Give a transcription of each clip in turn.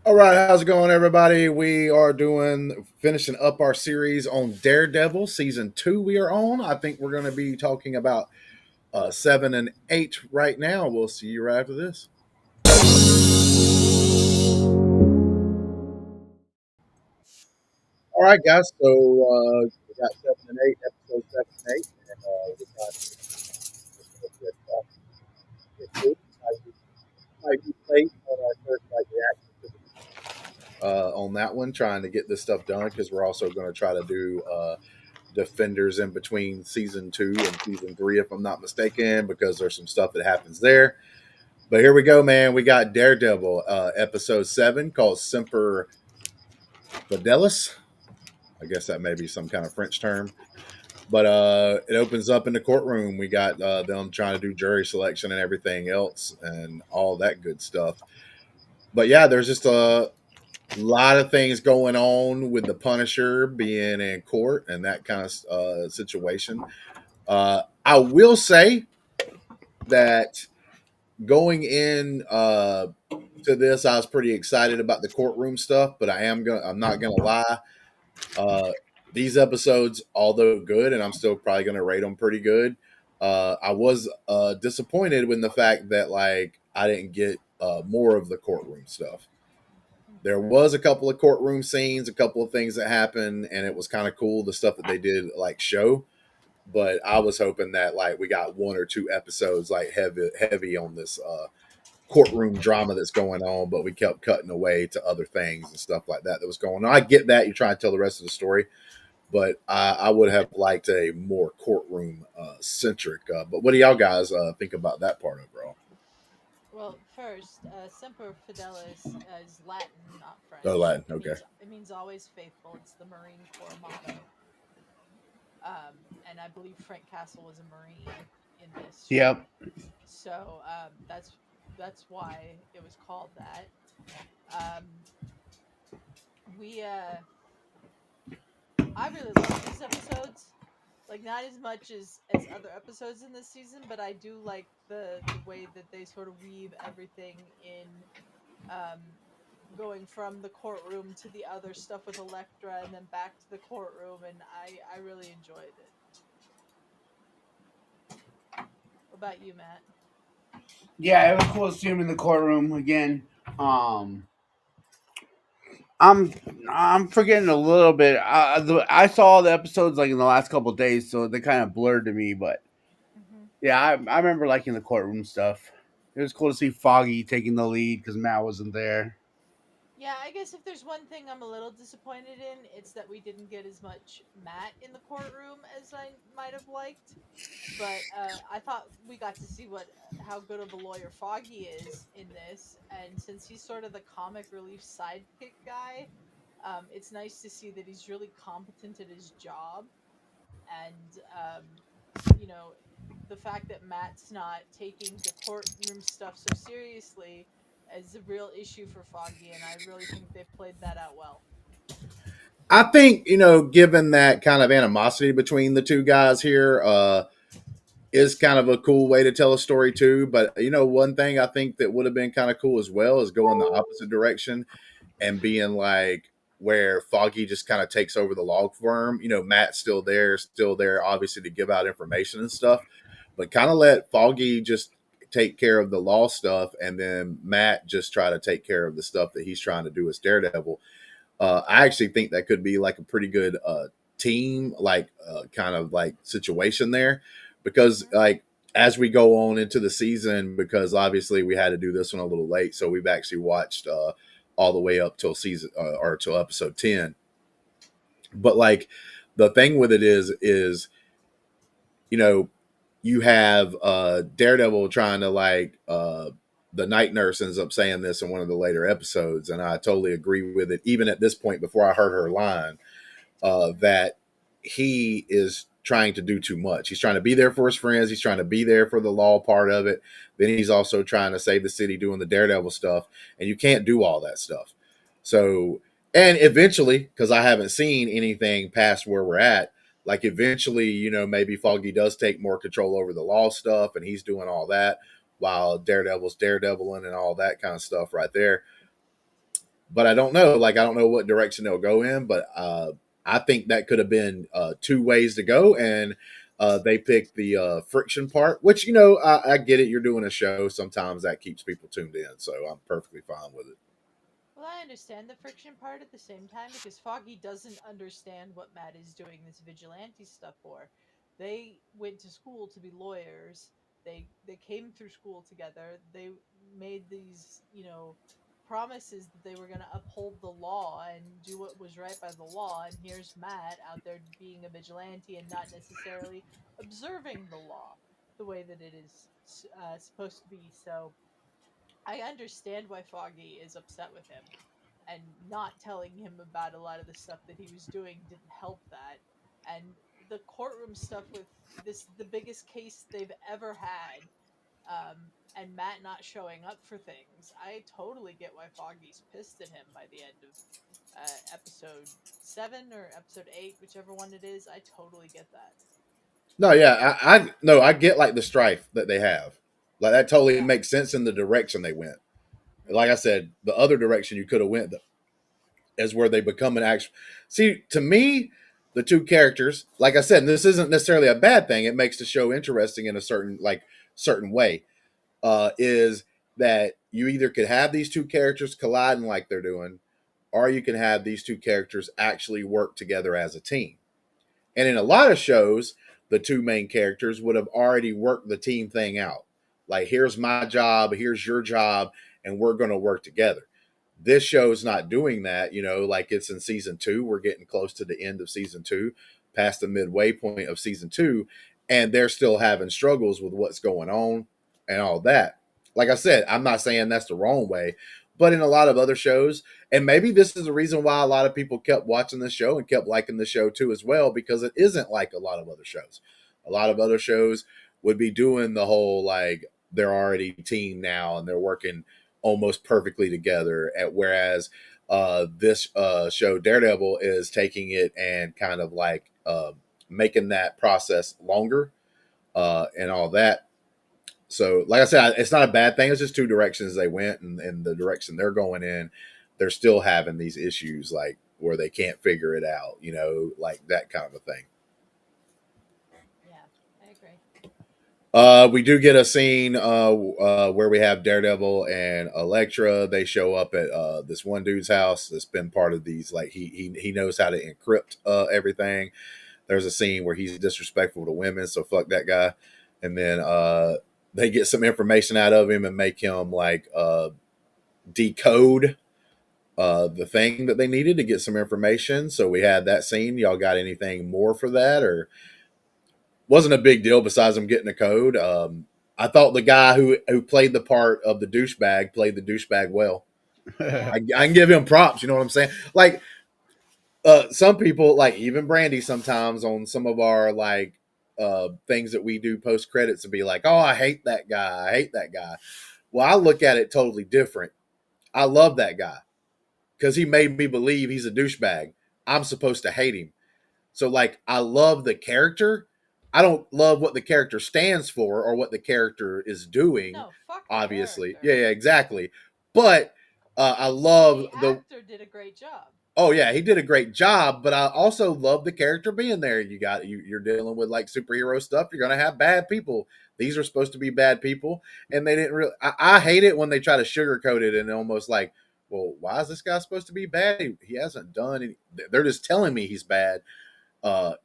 All right, how's it going, everybody? We are finishing up our series on Daredevil season 2. We are on. I think we're going to be talking about 7 and 8 right now. We'll see you right after this. All right, guys. So we got 7 and 8, episode 7 and 8, and we're trying to get through. Might be late on our first reaction to on that one, trying to get this stuff done because we're also going to try to do Defenders in between season 2 and season 3, if I'm not mistaken, because there's some stuff that happens there. But here we go, man. We got Daredevil, episode 7, called Semper Fidelis. I guess that may be some kind of French term. But it opens up in the courtroom. We got them trying to do jury selection and everything else and all that good stuff. But yeah, there's just a lot of things going on with the Punisher being in court and that kind of situation. I will say that going in to this, I was pretty excited about the courtroom stuff, but I'm not gonna lie. Uh, these episodes, although good, and I'm still probably gonna rate them pretty good. I was disappointed with the fact that like I didn't get more of the courtroom stuff. There was a couple of courtroom scenes, a couple of things that happened, and it was kind of cool the stuff that they did like show. But I was hoping that like we got 1 or 2 episodes like heavy on this courtroom drama that's going on, but we kept cutting away to other things and stuff like that was going on. I get that you're trying to tell the rest of the story, but I would have liked a more courtroom centric. But what do y'all guys think about that part of it, bro? Well, first, Semper Fidelis is Latin, not Oh, French. Latin. It Okay. means it means always faithful. It's the Marine Corps motto. And I believe Frank Castle was a Marine in this show, Yep. so that's why it was called that. Um, we I really love these episodes. Like not as much as other episodes in this season, but I do like the way that they sort of weave everything in, um, going from the courtroom to the other stuff with Elektra and then back to the courtroom, and I really enjoyed it. What about you, Matt? Yeah, it was cool to see him in the courtroom again. Um, I'm I'm forgetting a little bit. I saw all the episodes like in the last couple of days, so they kind of blurred to me. But Hmm. yeah, I remember liking the courtroom stuff. It was cool to see Foggy taking the lead because Matt wasn't there. Yeah, I guess if there's one thing I'm a little disappointed in, it's that we didn't get as much Matt in the courtroom as I might have liked. But I thought we got to see what how good of a lawyer Foggy is in this, and since he's sort of the comic relief sidekick guy, it's nice to see that he's really competent at his job, and you know, the fact that Matt's not taking the courtroom stuff so seriously is a real issue for Foggy, and I really think they played that out well. I think given that kind of animosity between the two guys here, is kind of a cool way to tell a story too. But one thing I think that would have been kind of cool as well is going the opposite direction and being like where Foggy just kind of takes over the log firm. Matt's still there, obviously to give out information and stuff, but kind of let Foggy just take care of the law stuff, and then Matt just try to take care of the stuff that he's trying to do as Daredevil. I actually think that could be like a pretty good team, like kind of like situation there, because Hmm. like as we go on into the season, because obviously we had to do this one a little late, so we've actually watched all the way up till season or till episode 10. But like the thing with it is you know you have Daredevil trying to like the night nurse ends up saying this in one of the later episodes, and I totally agree with it. Even at this point, before I heard her line, that he is trying to do too much. He's trying to be there for his friends. He's trying to be there for the law part of it. Then he's also trying to save the city doing the Daredevil stuff. And you can't do all that stuff. So, and eventually, because I haven't seen anything past where we're at, like eventually, maybe Foggy does take more control over the law stuff and he's doing all that while Daredevil's daredeviling and all that kind of stuff right there. but I don't know. Like I don't know what direction they'll go in, but I think that could have been two ways to go, and they picked the friction part, which I get it. You're doing a show, sometimes that keeps people tuned in, so I'm perfectly fine with it. Well, I understand the friction part at the same time because Foggy doesn't understand what Matt is doing this vigilante stuff for. They went to school to be lawyers. They came through school together. They made these, promises that they were going to uphold the law and do what was right by the law. And here's Matt out there being a vigilante and not necessarily observing the law the way that it is supposed to be. So I understand why Foggy is upset with him, and not telling him about a lot of the stuff that he was doing didn't help that. And the courtroom stuff with the biggest case they've ever had, and Matt not showing up for things, I totally get why Foggy's pissed at him by the end of episode 7 or episode 8, whichever one it is. I totally get that. No, yeah, I no, I get like the strife that they have. Like that totally Yeah. makes sense in the direction they went. Like I said, the other direction you could have went is where they become an actual. See, to me, the two characters, like I said, and this isn't necessarily a bad thing. It makes the show interesting in a certain way. Is that you either could have these two characters colliding like they're doing, or you can have these two characters actually work together as a team. And in a lot of shows, the two main characters would have already worked the team thing out. Like, here's my job, here's your job, and we're going to work together. This show's not doing that, like it's in season 2. We're getting close to the end of season 2, past the midway point of season 2, and they're still having struggles with what's going on and all that. Like I said, I'm not saying that's the wrong way, but in a lot of other shows, and maybe this is the reason why a lot of people kept watching the show and kept liking the show too as well, because it isn't like a lot of other shows. A lot of other shows would be doing the whole like they're already team now and they're working almost perfectly together. Whereas this show Daredevil is taking it and kind of like making that process longer and all that. So, like I said, it's not a bad thing. It's just two directions they went, and the direction they're going in, they're still having these issues, like where they can't figure it out, like that kind of a thing. Yeah, I agree. We do get a scene where we have Daredevil and Elektra. They show up at this one dude's house that's been part of these. Like he knows how to encrypt everything. There's a scene where he's disrespectful to women, so fuck that guy. And then they get some information out of him and make him like decode the thing that they needed to get some information. So we had that scene. Y'all got anything more for that, or wasn't a big deal besides him getting a code? I thought the guy who played the part of the douchebag played the douchebag well. Yeah. I can give him props. You know what I'm saying? Like some people, like even Brandi, sometimes on some of our like things that we do post credits, to be like, "Oh, I hate that guy. I hate that guy." Well, I look at it totally different. I love that guy because he made me believe he's a douchebag. I'm supposed to hate him. So, like, I love the character. I don't love what the character stands for or what the character is doing, No, fuck the obviously. character. Yeah, exactly. But I And love the the. actor did a great job. Oh yeah, he did a great job, but I also love the character being there. You're dealing with like superhero stuff. You're gonna have bad people. These are supposed to be bad people, and they didn't really. I hate it when they try to sugarcoat it and almost like, well, why is this guy supposed to be bad? He hasn't done any. They're just telling me he's bad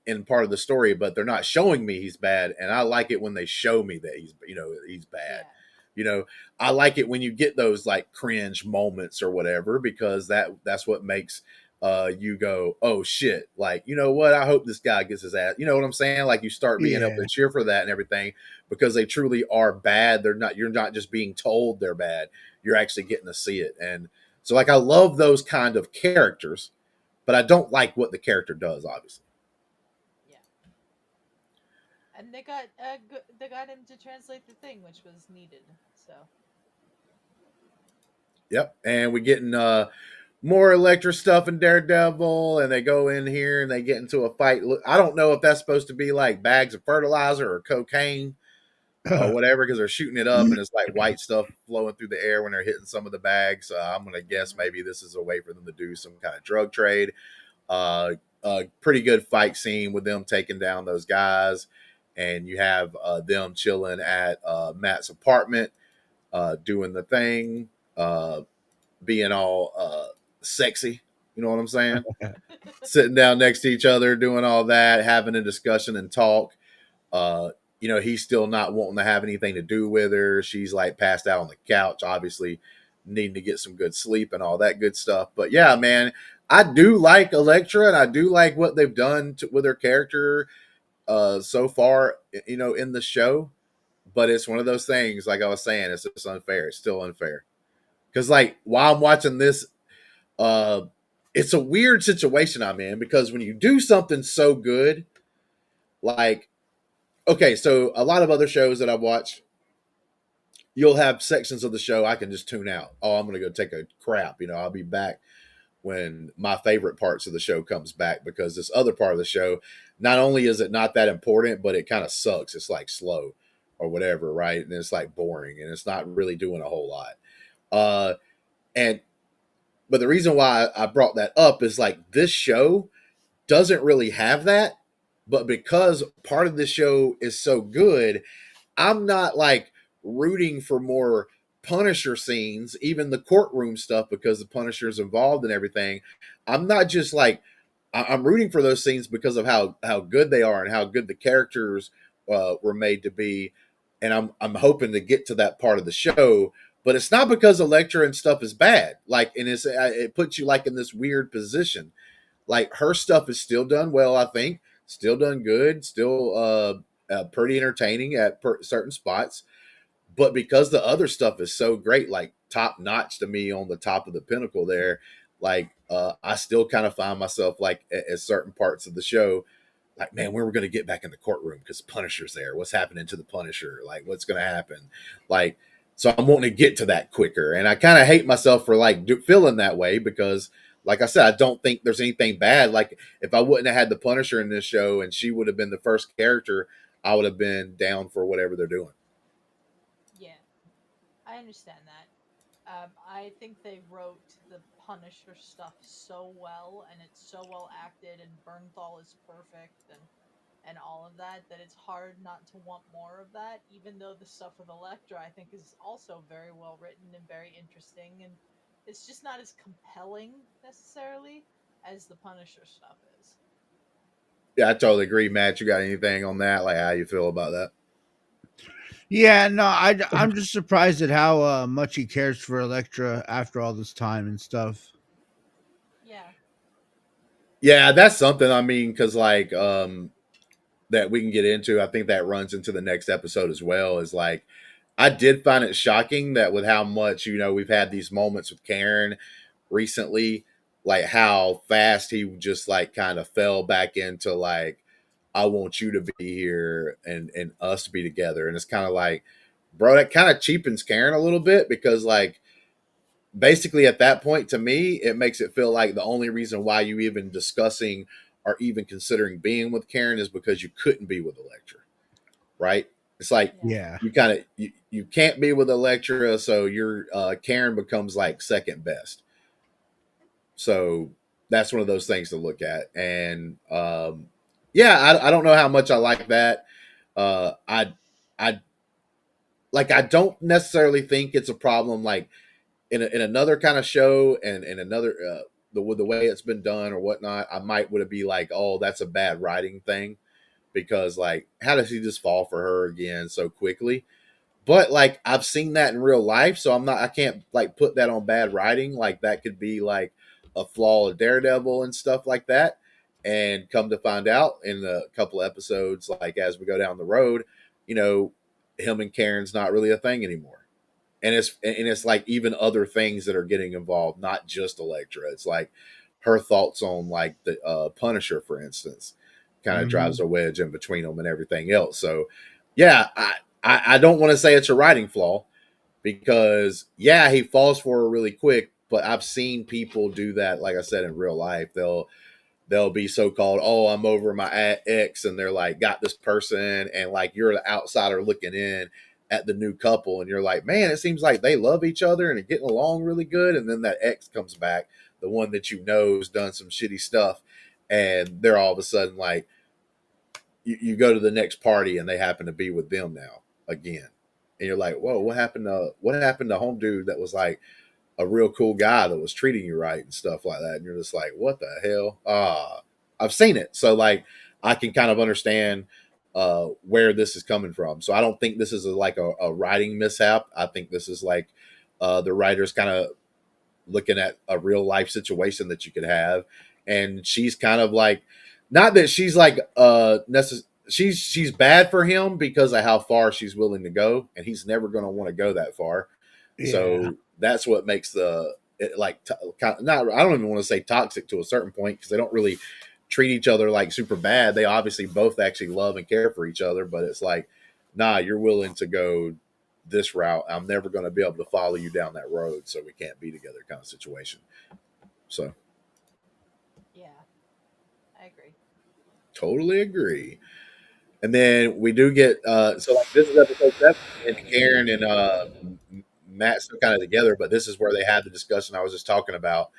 in part of the story, but they're not showing me he's bad. And I like it when they show me that he's bad. Yeah. You know, I like it when you get those like cringe moments or whatever, because that's what makes you go, oh shit, like, you know what, I hope this guy gets his ass, you know what I'm saying, like you start being able Yeah. to cheer for that and everything, because they truly are bad. You're not just being told they're bad, you're actually getting to see it. And so like I love those kind of characters, but I don't like what the character does, obviously. Yeah. And they got him to translate the thing, which was needed. So Yep. And we getting more Electra stuff in Daredevil, and they go in here and they get into a fight. I don't know if that's supposed to be like bags of fertilizer or cocaine. or whatever because they're shooting it up and it's like white stuff flowing through the air when they're hitting some of the bags. I'm gonna guess maybe this is a way for them to do some kind of drug trade. A pretty good fight scene with them taking down those guys, and you have them chilling at Matt's apartment, doing the thing, being all sexy. You know what I'm saying? Sitting down next to each other, doing all that, having a discussion and talk. Uh, he's still not wanting to have anything to do with her. She's like passed out on the couch, obviously needing to get some good sleep and all that good stuff. But yeah, man, I do like Elektra, and I do like what they've done with her character so far, in the show. But it's one of those things, like I was saying, it's just unfair. It's still unfair. Because like while I'm watching this, uh, it's a weird situation I'm in because when you do something so good, like okay, so a lot of other shows that I watch, you'll have sections of the show I can just tune out. Oh, I'm gonna go take a crap. I'll be back when my favorite parts of the show comes back because this other part of the show, not only is it not that important, but it kind of sucks. It's like slow or whatever, right? And it's like boring and it's not really doing a whole lot. Uh, and but the reason why I brought that up is like this show doesn't really have that, but because part of the show is so good, I'm not like rooting for more Punisher scenes, even the courtroom stuff, because the Punisher's involved and everything. I'm not just like I'm rooting for those scenes because of how good they are and how good the characters were made to be, and I'm hoping to get to that part of the show. But it's not because Elektra and stuff is bad. Like, and it puts you like in this weird position. Like her stuff is still done well, I think, still done good, still pretty entertaining at certain spots. But because the other stuff is so great, like top notch to me on the top of the pinnacle there, like I still kind of find myself like at certain parts of the show, like, man, when we're going to get back in the courtroom because Punisher's there. What's happening to the Punisher? Like, what's going to happen? Like, so I'm wanting to get to that quicker. And I kind of hate myself for like feeling that way because, like I said, I don't think there's anything bad. Like, if I wouldn't have had the Punisher in this show and she would have been the first character, I would have been down for whatever they're doing. Yeah, I understand that. I think they wrote the Punisher stuff so well, and it's so well acted, and Bernthal is perfect, and all of that, that it's hard not to want more of that. Even though the stuff with Elektra, I think, is also very well written and very interesting, and it's just not as compelling necessarily as the Punisher stuff is. Yeah, I totally agree, Matt. You got anything on that? Like, how you feel about that? Yeah, no, I'm just surprised at how much he cares for Elektra after all this time and stuff. Yeah, Yeah, that's something. I mean, because like that we can get into. I think that runs into the next episode as well. Is like I did find it shocking that with how much we've had these moments with Karen recently, like how fast he just like kind of fell back into like I want you to be here and us to be together, and it's kind of like, bro, that kind of cheapens Karen a little bit because like basically at that point to me it makes it feel like the only reason why you even discussing or even considering being with Karen is because you couldn't be with Elektra, right? It's like yeah, Yeah. you kind of you can't be with Elektra, so your Karen becomes like second best. So that's one of those things to look at, and yeah, I don't know how much I like that. I like I don't necessarily think it's a problem like in another kind of show and in another with the way it's been done or whatnot. I might would be like, oh, that's a bad writing thing because like how does he just fall for her again so quickly? But like I've seen that in real life, so I can't like put that on bad writing. Like that could be like a flaw of Daredevil and stuff like that. And come to find out in a couple of episodes, like as we go down the road, you know, him and Karen's not really a thing anymore. And it's like even other things that are getting involved, not just Elektra. It's like her thoughts on like the Punisher, for instance, kind of drives Hmm. a wedge in between them and everything else. So yeah, I don't want to say it's a writing flaw because yeah, he falls for her really quick, but I've seen people do that, like I said, in real life. they'll be so called, oh, I'm over my ex, and they're like, got this person, and like you're the outsider looking in at the new couple, and you're like, man, it seems like they love each other and are getting along really good. And then that ex comes back, the one that you know has done some shitty stuff, and they're all of a sudden like, you go to the next party and they happen to be with them now again. And you're like, whoa, what happened to home dude that was like a real cool guy that was treating you right and stuff like that? And you're just like, what the hell? I've seen it. So like I can kind of understand where this is coming from. So I don't think this is like a writing mishap. I think this is like the writers kind of looking at a real life situation that you could have. And she's kind of like, not that she's like she's bad for him because of how far she's willing to go, and he's never going to want to go that far. Yeah. So that's what makes the it like not, I don't even want to say toxic to a certain point, because they don't really treat each other like super bad. They obviously both actually love and care for each other, but it's like, nah, you're willing to go this route. I'm never going to be able to follow you down that road, so we can't be together kind of situation. So Yeah, I agree. totally agree. And then we do get so like this is episode 7, and Karen and Matt still kind of together, but this is where they had the discussion I was just talking about,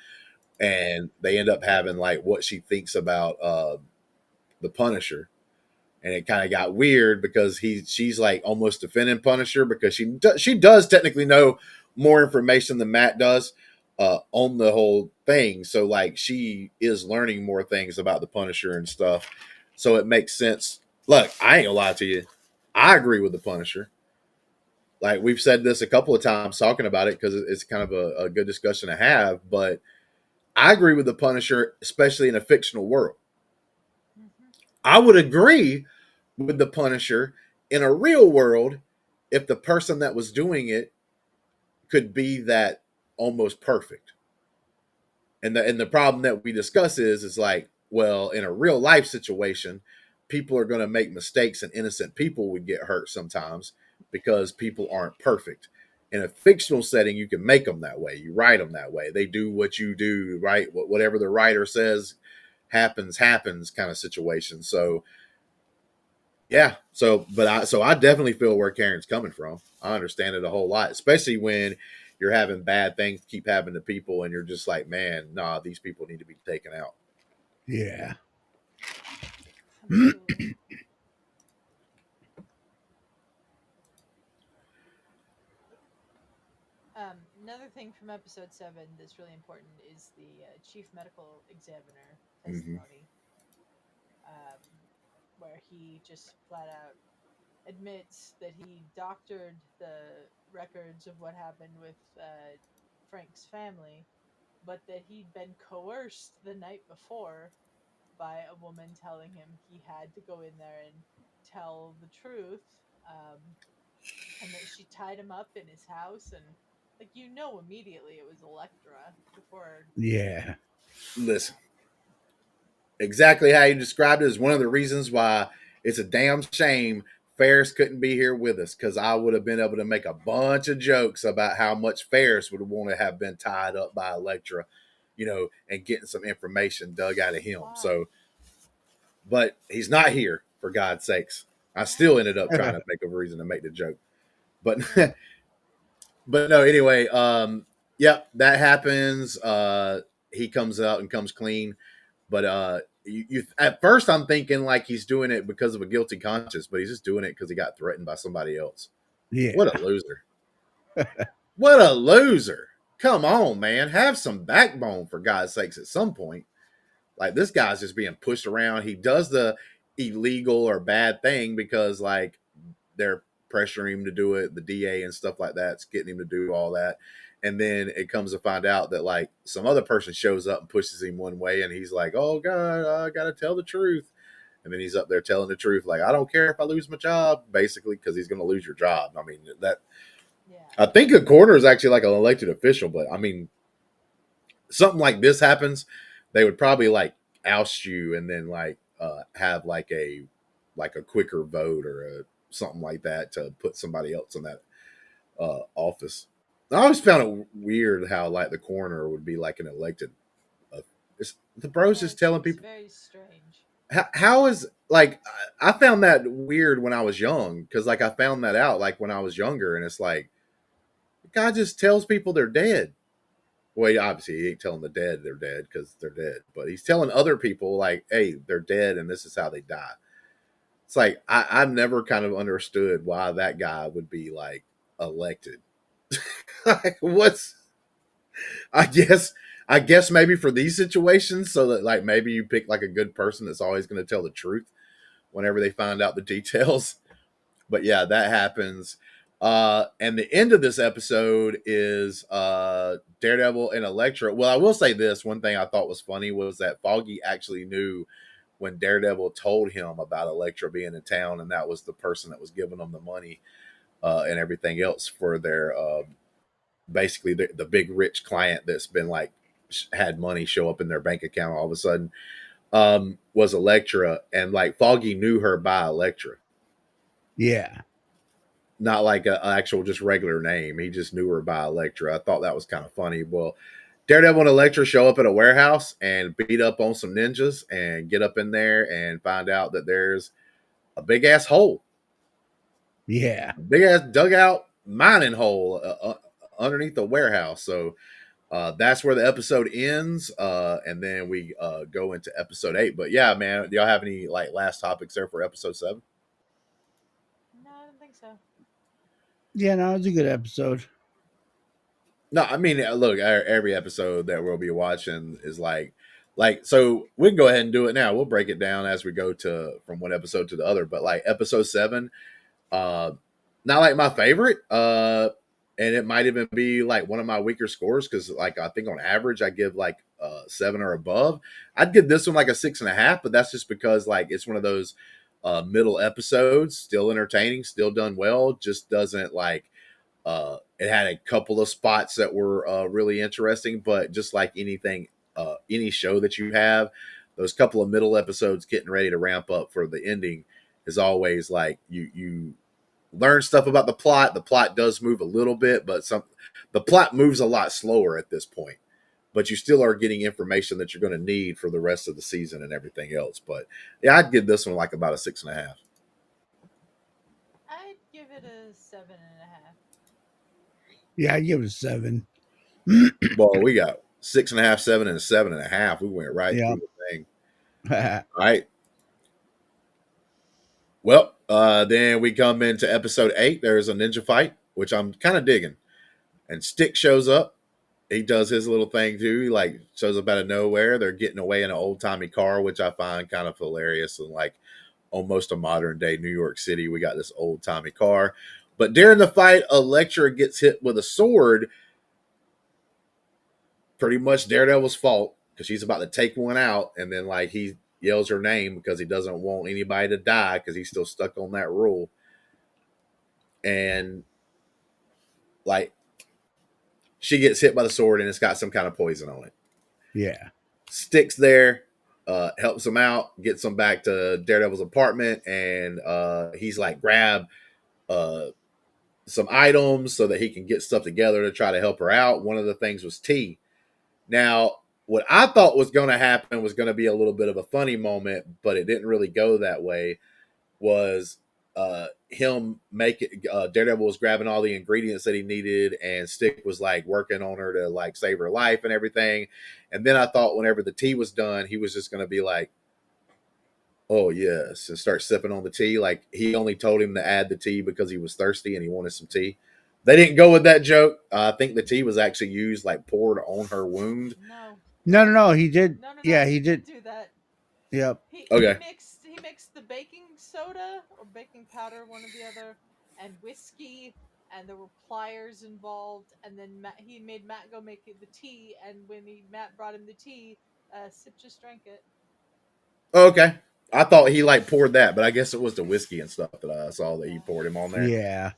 and they end up having like what she thinks about the Punisher. And it kind of got weird because she's like almost defending Punisher because she does technically know more information than Matt does on the whole thing. So like she is learning more things about the Punisher and stuff. So it makes sense. Look, I ain't gonna lie to you. I agree with the Punisher. Like we've said this a couple of times talking about it because it's kind of a good discussion to have. But I agree with the Punisher, especially in a fictional world. Hmm. I would agree with the Punisher in a real world if the person that was doing it could be that almost perfect. And the problem that we discuss is like, well, in a real life situation, people are going to make mistakes, and innocent people would get hurt sometimes because people aren't perfect. In a fictional setting, you can make them that way. You write them that way. They do what you do, right? Whatever the writer says happens kind of situation. So yeah. So I definitely feel where Karen's coming from. I understand it a whole lot, especially when you're having bad things keep happening to people, and you're just like, man, nah, these people need to be taken out. Yeah. Absolutely. Another thing from episode 7 that's really important is the chief medical examiner Hmm. testimony, um, where he just flat out admits that he doctored the records of what happened with Frank's family, but that he'd been coerced the night before by a woman telling him he had to go in there and tell the truth, um, and that she tied him up in his house. And, like, immediately it was Electra before. Yeah. Listen, exactly how you described it is one of the reasons why it's a damn shame Ferris couldn't be here with us, because I would have been able to make a bunch of jokes about how much Ferris would want to have been tied up by Electra, and getting some information dug out of him. Why? So, but he's not here, for God's sakes. I still Yes. ended up trying to make a reason to make the joke, but Yeah. but no. Anyway, yep, that happens. He comes out and comes clean, but you at first I'm thinking like he's doing it because of a guilty conscience, but he's just doing it because he got threatened by somebody else. Yeah. What a loser! What a loser! Come on, man, have some backbone for God's sakes. At some point, like this guy's just being pushed around. He does the illegal or bad thing because like they're pressuring him to do it. The DA and stuff like that's getting him to do all that. And then it comes to find out that like some other person shows up and pushes him one way, and he's like, "Oh God, I gotta tell the truth." And then he's up there telling the truth, like, "I don't care if I lose my job," basically, because he's going to lose your job. I mean, that Yeah. I think a coroner is actually like an elected official, but I mean, something like this happens, they would probably like oust you and then like have like a quicker vote or something like that to put somebody else in that office. I always found it weird how like the coroner would be like an elected The bro's Yeah, just telling it's people. very strange. How is like I found that weird when I was young because like I found that out like when I was younger, and it's like the guy just tells people they're dead. Well, obviously he ain't telling the dead they're dead because they're dead, but he's telling other people like, "Hey, they're dead, and this is how they die." It's like I've never kind of understood why that guy would be like elected. Like, what's I guess I guess maybe for these situations, so that like maybe you pick like a good person that's always going to tell the truth whenever they find out the details. But yeah, that happens. And the end of this episode is Daredevil and Elektra. Well, I will say this one thing I thought was funny was that Foggy actually knew when Daredevil told him about Elektra being in town, and that was the person that was giving them the money and everything else for their basically the big rich client that's been like had money show up in their bank account all of a sudden was Elektra, and like Foggy knew her by Elektra, Yeah. not like an actual just regular name. He just knew her by Elektra. I thought that was kind of funny. Well, Daredevil and Elektra show up at a warehouse and beat up on some ninjas and get up in there and find out that there's a big ass hole, Yeah. big ass dugout mining hole underneath the warehouse. So that's where the episode ends, and then we go into episode 8. But yeah, man, do y'all have any like last topics there for episode 7? No, I don't think so. Yeah, no, it was a good episode. No, I mean, look, every episode that we'll be watching is like so we can go ahead and do it now. We'll break it down as we go to from one episode to the other. But like episode 7, uh, not like my favorite, and it might even be like one of my weaker scores because like I think on average I give like 7 or above. I'd give this one like a 6.5, but that's just because like it's one of those middle episodes, still entertaining, still done well, just doesn't like it had a couple of spots that were really interesting, but just like anything, any show that you have, those couple of middle episodes getting ready to ramp up for the ending is always like you learn stuff about the plot. The plot does move a little bit, but the plot moves a lot slower at this point. But you still are getting information that you're going to need for the rest of the season and everything else. But yeah, I'd give this one like about a 6.5. I'd give it a 7.5. Yeah, I give it a 7. Well, we got 6.5, 7, and a 7.5. We went right Yeah. through the thing. All right. Well, then we come into episode 8. There's a ninja fight, which I'm kind of digging. And Stick shows up. He does his little thing too. He like shows up out of nowhere. They're getting away in an old timey car, which I find kind of hilarious. And like almost a modern day New York City, we got this old timey car. But during the fight, Elektra gets hit with a sword. Pretty much Daredevil's fault because she's about to take one out, and then like he yells her name because he doesn't want anybody to die because he's still stuck on that rule. And like she gets hit by the sword and it's got some kind of poison on it. Yeah. Sticks there, helps him out, gets him back to Daredevil's apartment, and he's like grab uh, some items so that he can get stuff together to try to help her out. One of the things was tea. Now, what I thought was going to happen was going to be a little bit of a funny moment, but it didn't really go that way. Was him making Daredevil was grabbing all the ingredients that he needed, and Stick was like working on her to like save her life and everything. And then I thought whenever the tea was done, he was just going to be like, "Oh yes," and start sipping on the tea. Like he only told him to add the tea because he was thirsty and he wanted some tea. They didn't go with that joke. I think the tea was actually used like poured on her wound. No, No, no, no. He did. no, no, no. Yeah, He he did did. do that. Yep. Okay. He mixed the baking soda or baking powder, one or the other, and whiskey, and there were pliers involved. And then he made Matt go make the tea, and when Matt brought him the tea, Sip just drank it. Okay. I thought he like poured that, but I guess it was the whiskey and stuff that I saw that he No. poured him on there Yeah.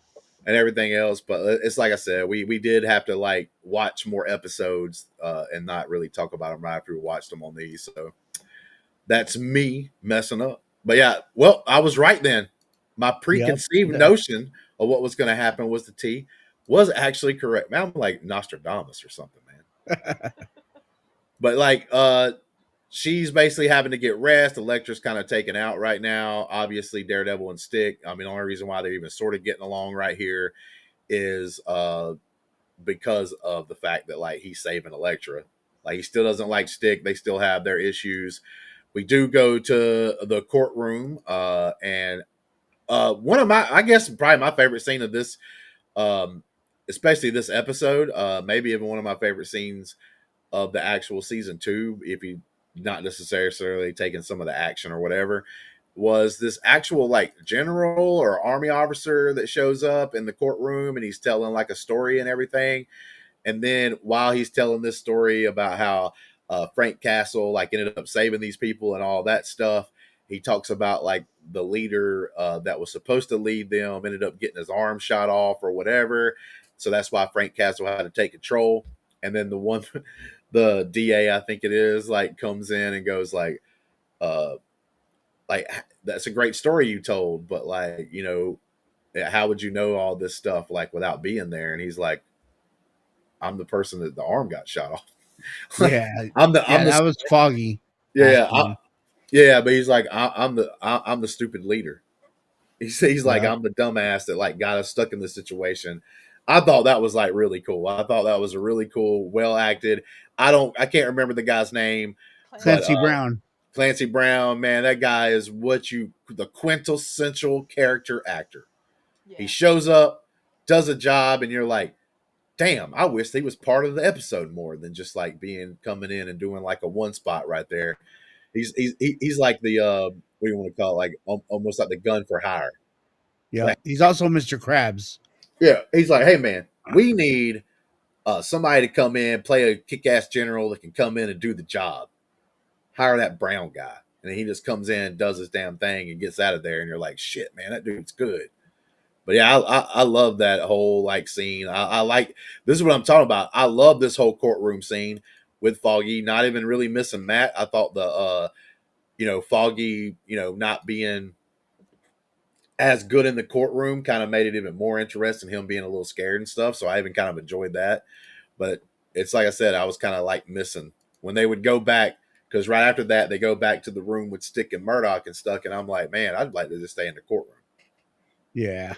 and everything else. But it's like I said, we did have to like watch more episodes and not really talk about them right after we watched them on these. So that's me messing up. But yeah, well, I was right then. My Yep. preconceived notion of what was going to happen was the T was actually correct. Man, I'm like Nostradamus or something, man. But like she's basically having to get rest. Elektra's kind of taken out right now. Obviously, Daredevil and Stick. I mean, the only reason why they're even sort of getting along right here is because of the fact that like he's saving Elektra. Like he still doesn't like Stick. They still have their issues. We do go to the courtroom, and one of my, I guess, probably my favorite scene of this, um, especially this episode, maybe even one of my favorite scenes of the actual season two, if you not necessarily taking some of the action or whatever, was this actual like general or army officer that shows up in the courtroom and he's telling like a story and everything. And then while he's telling this story about how Frank Castle like ended up saving these people and all that stuff, he talks about like the leader that was supposed to lead them ended up getting his arm shot off or whatever. So that's why Frank Castle had to take control. And then the one, the DA, I think it is, like comes in and goes uh, like that's a great story you told, but like how would you know all this stuff like without being there? And he's like, I'm the person that the arm got shot off. Like, Yeah, I'm yeah, the that was Foggy yeah asking him. yeah, but he's like I'm the stupid leader. He's like Yeah, I'm the dumbass that like got us stuck in this situation. I thought that was like really cool. I thought that was a really cool, well acted. I can't remember the guy's name, but Clancy Clancy. Brown. Clancy Brown, man, that guy is the quintessential character actor. He Yeah. shows up, does a job, and you're like, damn, I wish he was part of the episode more than just like being coming in and doing like a one spot right there. He's like the what do you want to call it? Like almost like the gun for hire. Yeah, Like, he's also Mr. Krabs. yeah, he's like, hey man, we need somebody to come in, play a kick ass general that can come in and do the job. Hire that Brown guy, and then he just comes in, does his damn thing, and gets out of there. And you're like, shit, man, that dude's good. But yeah, I love that whole like scene. I like this is what I'm talking about. I love this whole courtroom scene with Foggy not even really missing Matt. I thought the Foggy not being as good in the courtroom kind of made it even more interesting. Him being a little scared and stuff. So I even kind of enjoyed that. But it's like I said, I was kind of like missing when they would go back because right after that they go back to the room with Stick and Murdoch and stuff. And I'm like, man, I'd like to just stay in the courtroom. Yeah.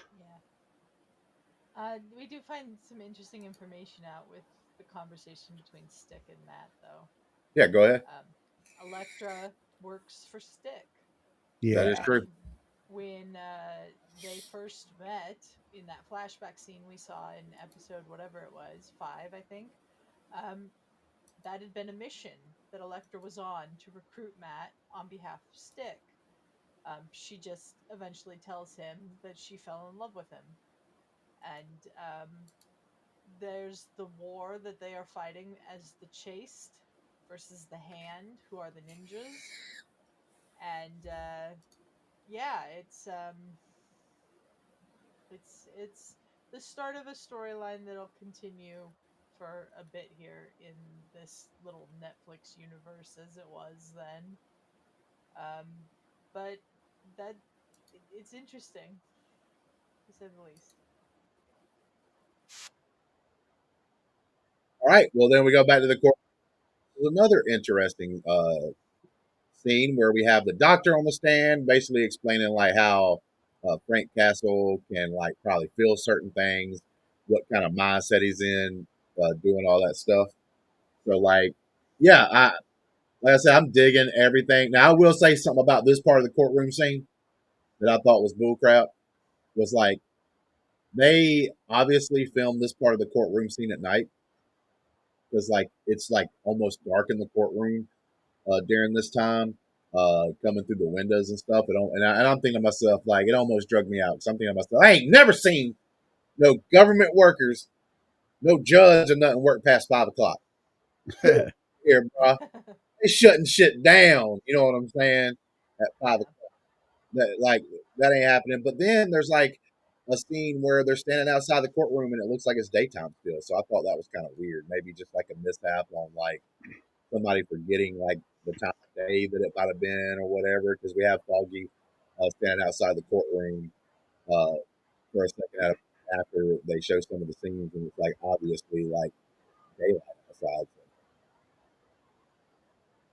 Yeah. We do find some interesting information out with the conversation between Stick and Matt, though. Yeah, go ahead. Elektra works for Stick. That is Yeah. true. When they first met in that flashback scene we saw in episode whatever it was, 5, I think, um, that had been a mission that Elektra was on to recruit Matt on behalf of Stick. She just eventually tells him that she fell in love with him. And there's the war that they are fighting as the Chaste versus the Hand, who are the ninjas. And yeah, it's the start of a storyline that'll continue for a bit here in this little Netflix universe as it was then. Um, but that it's interesting to say the least. All right. Well, then we go back to the court. There's another interesting scene where we have the doctor on the stand, basically explaining like how Frank Castle can like probably feel certain things, what kind of mindset he's in, doing all that stuff. So like, yeah, like I said, I'm digging everything. Now I will say something about this part of the courtroom scene that I thought was bullcrap. Was like they obviously filmed this part of the courtroom scene at night because like it's like almost dark in the courtroom during this time, coming through the windows and stuff. And I'm thinking to myself, like, it almost drug me out. So I'm thinking to myself, I ain't never seen no government workers, no judge or nothing work past 5 o'clock. Get over here, bro. They shutting shit down. You know what I'm saying? At 5 o'clock. Yeah. That, like, that ain't happening. But then there's like a scene where they're standing outside the courtroom and it looks like it's daytime still. So I thought that was kind of weird. Maybe just like a mishap on like somebody forgetting like the time of day that it might have been or whatever, because we have Foggy standing outside the courtroom uh, for a second after they show some of the scenes, and it's like obviously like daylight outside. So,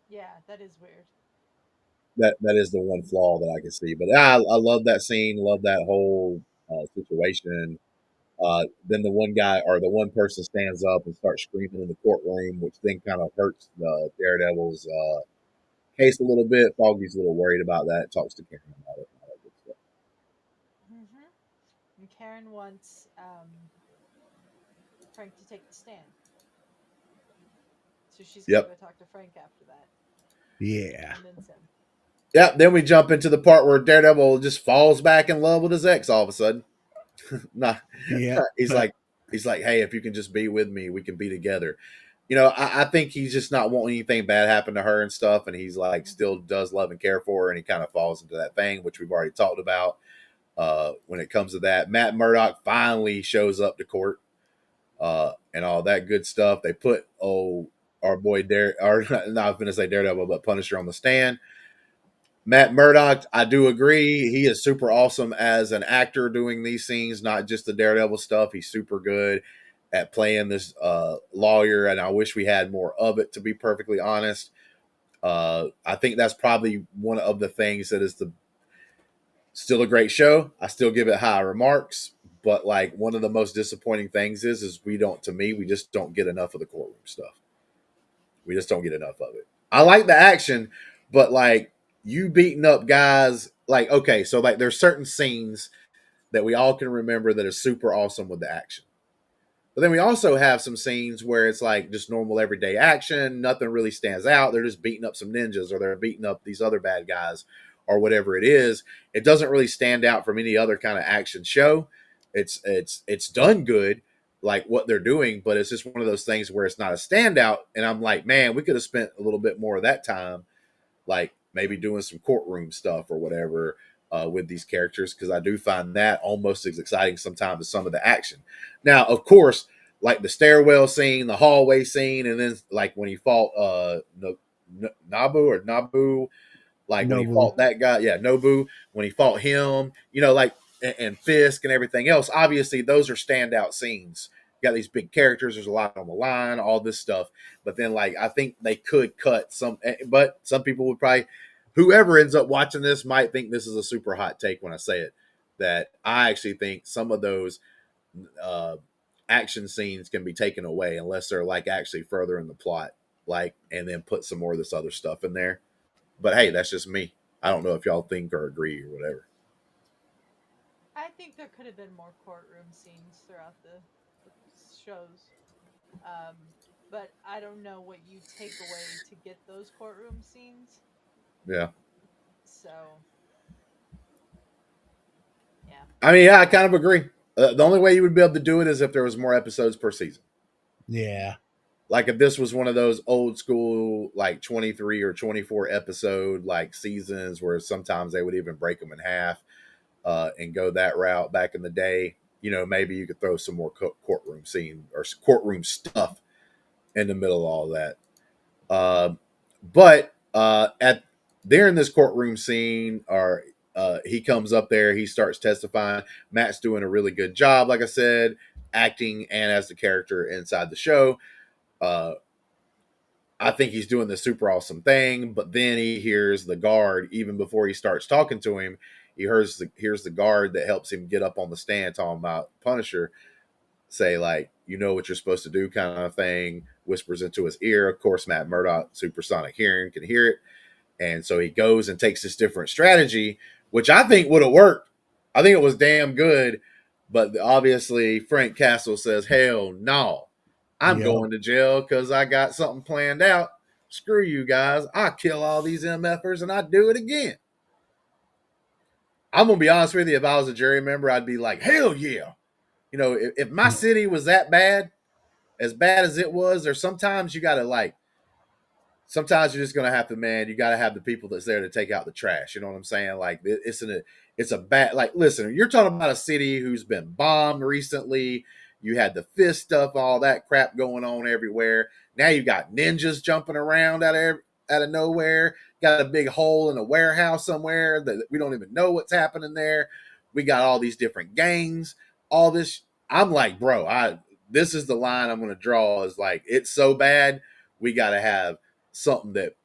Yeah, that is weird. That is the one flaw that I can see. But I love that scene. Love that whole situation. Then the one guy or the one person stands up and starts screaming in the courtroom, which then kind of hurts the Daredevil's case a little bit. Foggy's a little worried about that. Talks to Karen about it. All that good stuff. Hmm. And Karen wants Frank to take the stand, so she's gonna Yep. go talk to Frank after that and Yeah. convince him. Yep. Then we jump into the part where Daredevil just falls back in love with his ex all of a sudden. Nah, Yeah. he's like, hey, if you can just be with me, we can be together. You know, I think he's just not wanting anything bad happen to her and stuff, and he's like Hmm. still does love and care for her, and he kind of falls into that thing, which we've already talked about. When it comes to that, Matt Murdock finally shows up to court, and all that good stuff. They put our boy or not, I was going to say Daredevil, but Punisher on the stand. Matt Murdock, I do agree. He is super awesome as an actor doing these scenes, not just the Daredevil stuff. He's super good at playing this lawyer, and I wish we had more of it, to be perfectly honest. I think that's probably one of the things that is the still a great show. I still give it high remarks, but like one of the most disappointing things is we don't, to me, we just don't get enough of the courtroom stuff. We just don't get enough of it. I like the action, but like you beating up guys, like okay, so like there's certain scenes that we all can remember that is super awesome with the action. But then we also have some scenes where it's like just normal everyday action, nothing really stands out. They're just beating up some ninjas or they're beating up these other bad guys or whatever it is. It doesn't really stand out from any other kind of action show. It's done good like what they're doing, but it's just one of those things where it's not a standout and I'm like, man, we could have spent a little bit more of that time like maybe doing some courtroom stuff or whatever with these characters because I do find that almost as exciting sometimes as some of the action. Now, of course, like the stairwell scene, the hallway scene, and then like when he fought Nabu, like when he Nobu. fought Nobu. that guy, yeah, Nobu, when he fought him, you know, like and Fisk and everything else. Obviously, those are standout scenes. You got these big characters. There's a lot on the line, all this stuff. But then, like, I think they could cut some. But some people would probably, whoever ends up watching this, might think this is a super hot take when I say it. That I actually think some of those uh, action scenes can be taken away unless they're like actually further in the plot, like, and then put some more of this other stuff in there. But hey, that's just me. I don't know if y'all think or agree or whatever. I think there could have been more courtroom scenes throughout the shows. Um, but I don't know what you take away to get those courtroom scenes. Yeah. So, yeah. I mean, yeah, I kind of agree. The only way you would be able to do it is if there was more episodes per season. Yeah. Like if this was one of those old school, like 23 or 24 episode like seasons where sometimes they would even break them in half and go that route back in the day. You know, maybe you could throw some more courtroom scene or courtroom stuff in the middle of all that. Uh, but at during this courtroom scene, or he comes up there, he starts testifying. Matt's doing a really good job, like I said, acting and as the character inside the show. Uh, I think he's doing the super awesome thing, but then he hears the guard even before he starts talking to him. He hears the guard that helps him get up on the stand talking about Punisher say like, you know what you're supposed to do, kind of thing. Whispers into his ear. Of course, Matt Murdock, supersonic hearing, can hear it, and so he goes and takes this different strategy, which I think would have worked. I think it was damn good, but obviously Frank Castle says, "Hell no, I'm Yep. going to jail because I got something planned out. Screw you guys. I kill all these MFers and I do it again." I'm gonna be honest with you. If I was a jury member, I'd be like, "Hell yeah!" You know, if my city was that bad, as bad as it was, there's sometimes you gotta like sometimes you're just gonna have to, man, you gotta have the people that's there to take out the trash. You know what I'm saying? Like it's a bad, like, listen, you're talking about a city who's been bombed recently. You had the fist stuff, all that crap going on everywhere. Now you got ninjas jumping around out of nowhere. Got a big hole in a warehouse somewhere that we don't even know what's happening there. We got all these different gangs, all this. I'm like, bro, I this is the line I'm gonna draw is like it's so bad we gotta have something that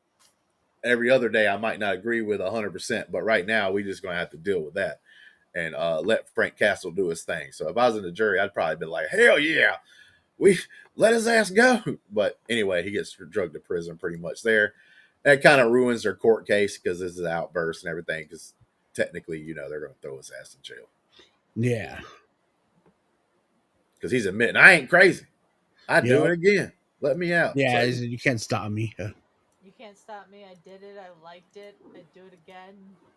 every other day I might not agree with 100%, but right now we just gonna have to deal with that and let Frank Castle do his thing. So if I was in the jury, I'd probably be like, hell yeah, we let his ass go. But anyway, he gets drugged to prison pretty much there. That kind of ruins their court case because this is an outburst and everything. Because technically, they're going to throw his ass in jail Yeah. because he's admitting I ain't crazy. I'd do Yep. it again. Let me out. Yeah, So you can't stop me. You can't stop me. I did it. I liked it. I'd do it again.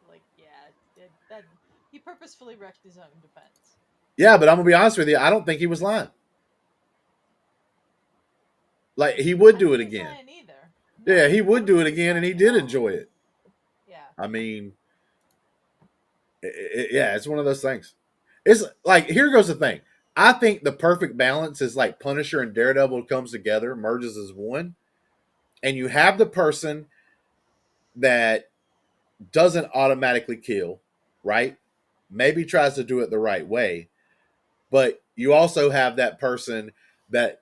Like, yeah, that he purposefully wrecked his own defense. yeah, but I'm gonna be honest with you. I don't think he was lying. Like he would I do don't it think he's again. lying either. Yeah, No, he I would don't do think it he's again, and he lying at did all. enjoy it. Yeah. I mean, yeah, it's one of those things. It's like here goes the thing. I think the perfect balance is like Punisher and Daredevil comes together, merges as one, and you have the person that doesn't automatically kill, right? Maybe tries to do it the right way, but you also have that person that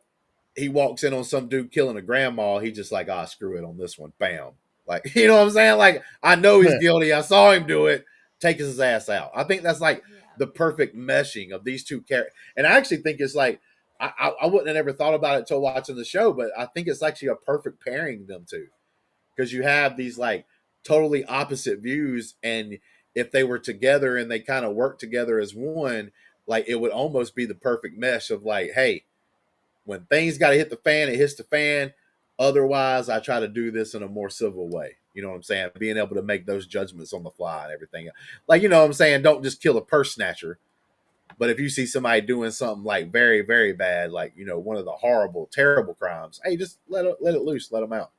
he walks in on some dude killing a grandma. He just like, screw it on this one. Bam. Like, you know what I'm saying? Like, I know he's guilty. I saw him do it. Take his ass out. I think that's like Yeah. the perfect meshing of these two characters. And I actually think it's like, I wouldn't have ever thought about it until watching the show, but I think it's actually a perfect pairing them two because you have these like totally opposite views. And if they were together and they kind of work together as one, like it would almost be the perfect mesh of like, hey, when things got to hit the fan, it hits the fan. Otherwise, I try to do this in a more civil way. You know what I'm saying? Being able to make those judgments on the fly and everything. Like, you know what I'm saying? Don't just kill a purse snatcher. But if you see somebody doing something like very, very bad, like, one of the horrible, terrible crimes, hey, just let it loose, let them out.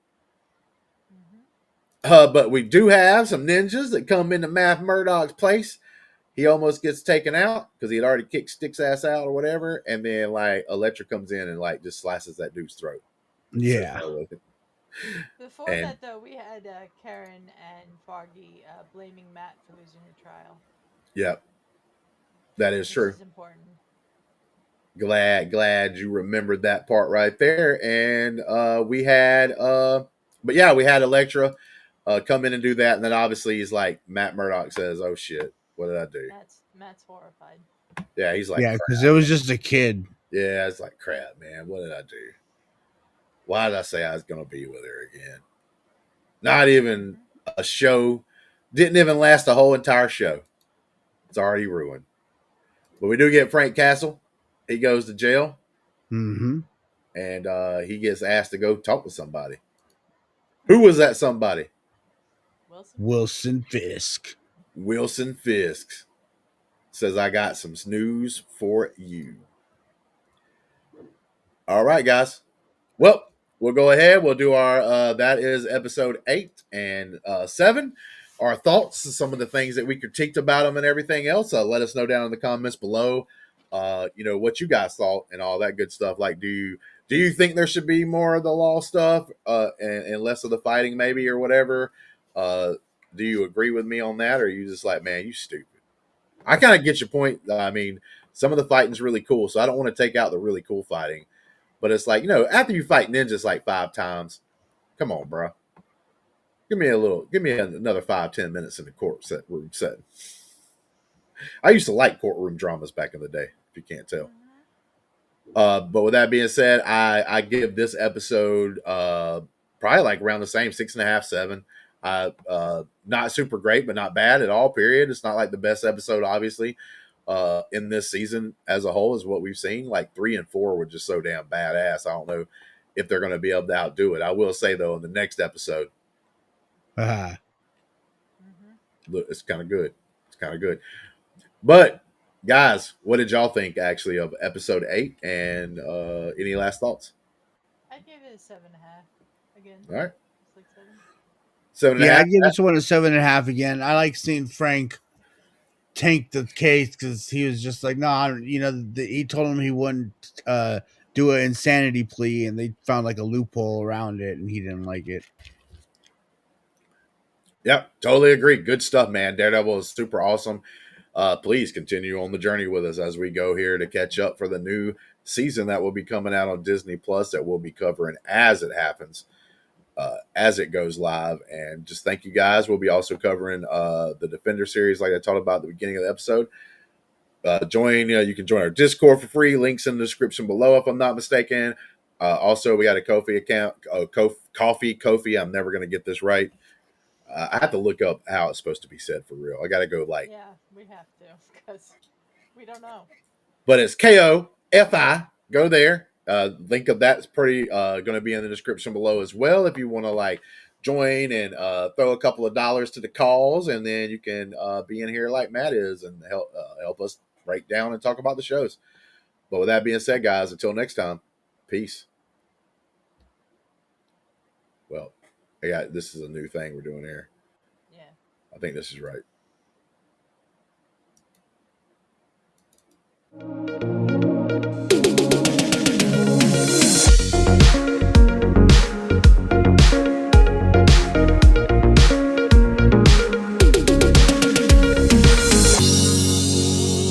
But we do have some ninjas that come into Matt Murdock's place. He almost gets taken out because he had already kicked Stick's ass out or whatever. And then like Elektra comes in and like just slices that dude's throat. Says Yeah. hell with it. Before And that, though, we had Karen and Foggy blaming Matt for losing her trial, yeah, that is which true. is important. Glad you remembered that part right there. And we had but yeah, we had Elektra come in and do that. And then obviously he's like Matt Murdock says, oh shit, what did I do? Matt's horrified. Yeah, he's like, Yeah, because it was just a kid. yeah, it's like crap, man. What did I do? Why did I say I was gonna be with her again? Not even a show. Didn't even last the whole entire show. It's already ruined. But we do get Frank Castle. He goes to jail. Mm-hmm. And he gets asked to go talk to somebody. Who was that somebody? Wilson Fisk. Wilson Fisk says, I got some news for you. All right, guys. Well, we'll go ahead. We'll do our, that is episode 8 and 7. Our thoughts, some of the things that we critiqued about them and everything else. Let us know down in the comments below, what you guys thought and all that good stuff. Like, do you think there should be more of the law stuff and less of the fighting maybe or whatever? Do you agree with me on that? Or are you just like, man, you stupid? I kind of get your point. I mean, some of the fighting's really cool. So I don't want to take out the really cool fighting. But it's like, after you fight ninjas like 5 times, come on, bro. Give me another 5-10 minutes in the room setting. I used to like courtroom dramas back in the day, if you can't tell. But with that being said, I give this episode probably like around the same 6.5, 7. Not super great, but not bad at all. Period. It's not like the best episode, obviously, in this season as a whole, is what we've seen. Like 3 and 4 were just so damn badass. I don't know if they're going to be able to outdo it. I will say though, in the next episode, look, it's kind of good. It's kind of good. But guys, what did y'all think actually of episode 8? And any last thoughts? I gave it a 7.5 again. All right, It's like 7. Yeah, I 7.5. give this one a 7.5 again. I like seeing Frank tank the case because he was just like, no, he told him he wouldn't do an insanity plea, and they found like a loophole around it, and he didn't like it. Yep, totally agree. Good stuff, man. Daredevil is super awesome. Please continue on the journey with us as we go here to catch up for the new season that will be coming out on Disney Plus that we'll be covering as it happens. as it goes live. And just thank you guys. We'll be also covering the Defender series, like I talked about at the beginning of the episode. You can join our Discord for free. Links in the description below, if I'm not mistaken. Also, we got a Ko-fi account. Ko-fi. I'm never going to get this right. I have to look up how it's supposed to be said for real. I got to go Yeah, we have to because we don't know. But it's Kofi. Go there. Link of that's pretty going to be in the description below as well. If you want to join and throw a couple of dollars to the cause, and then you can be in here like Matt is and help us break down and talk about the shows. But with that being said, guys, until next time, peace. Well, this is a new thing we're doing here. Yeah. I think this is right.